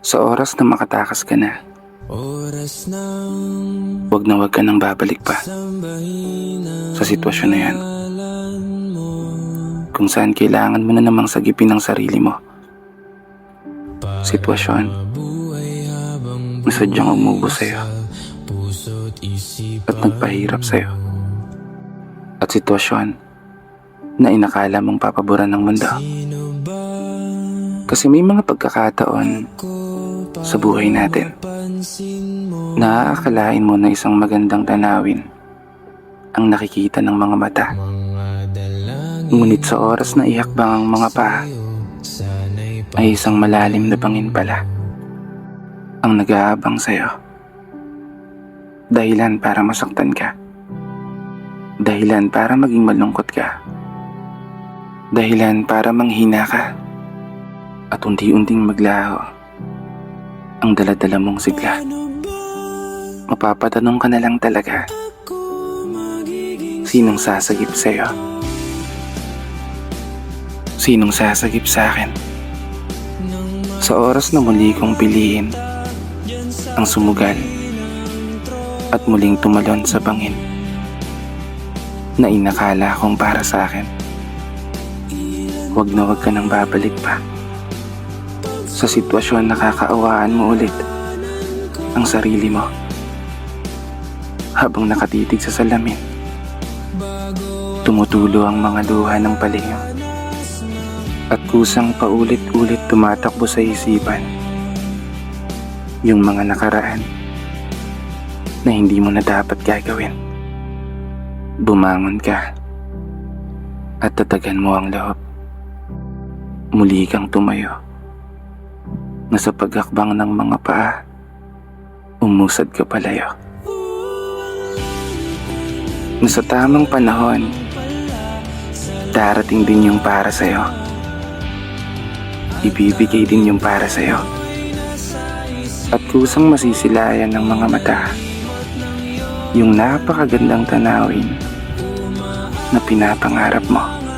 Sa oras na makatakas ka na, huwag na huwag ka nang babalik pa sa sitwasyon na yan, kung saan kailangan mo na namang sagipin ang sarili mo. Sitwasyon na sadyang umubo sa'yo at nagpahirap sa'yo, at sitwasyon na inakala mong papaboran ng mundo. Kasi may mga pagkakataon sa buhay natin na aakalain mo na isang magandang tanawin ang nakikita ng mga mata. Ngunit sa oras na ihakbang ang mga paa, ay isang malalim na bangin pala ang nag-aabang sa'yo. Dahilan para masaktan ka. Dahilan para maging malungkot ka. Dahilan para manghina ka. At unti-unting maglaho ang dala-dala mong sigla. Mapapatanong ka na lang talaga, sinong sasagip sa'yo? Sinong sasagip sa'kin? Sa oras na muli kong piliin ang sumugal at muling tumalon sa bangin na inakala kong para sa'kin. Huwag na huwag ka nang babalik pa sa sitwasyon na kakaawaan mo ulit ang sarili mo habang nakatitig sa salamin. Tumutulo ang mga luha ng palinga at kusang paulit-ulit tumatakbo sa isipan yung mga nakaraan na hindi mo na dapat gagawin. Bumangon ka at tatagan mo ang loob. Muli kang tumayo na sa paghakbang ng mga paa, umusad ka palayo. Na sa tamang panahon, darating din yung para sa'yo. Ibibigay din yung para sa'yo. At kusang masisilayan ng mga mata yung napakagandang tanawin na pinapangarap mo.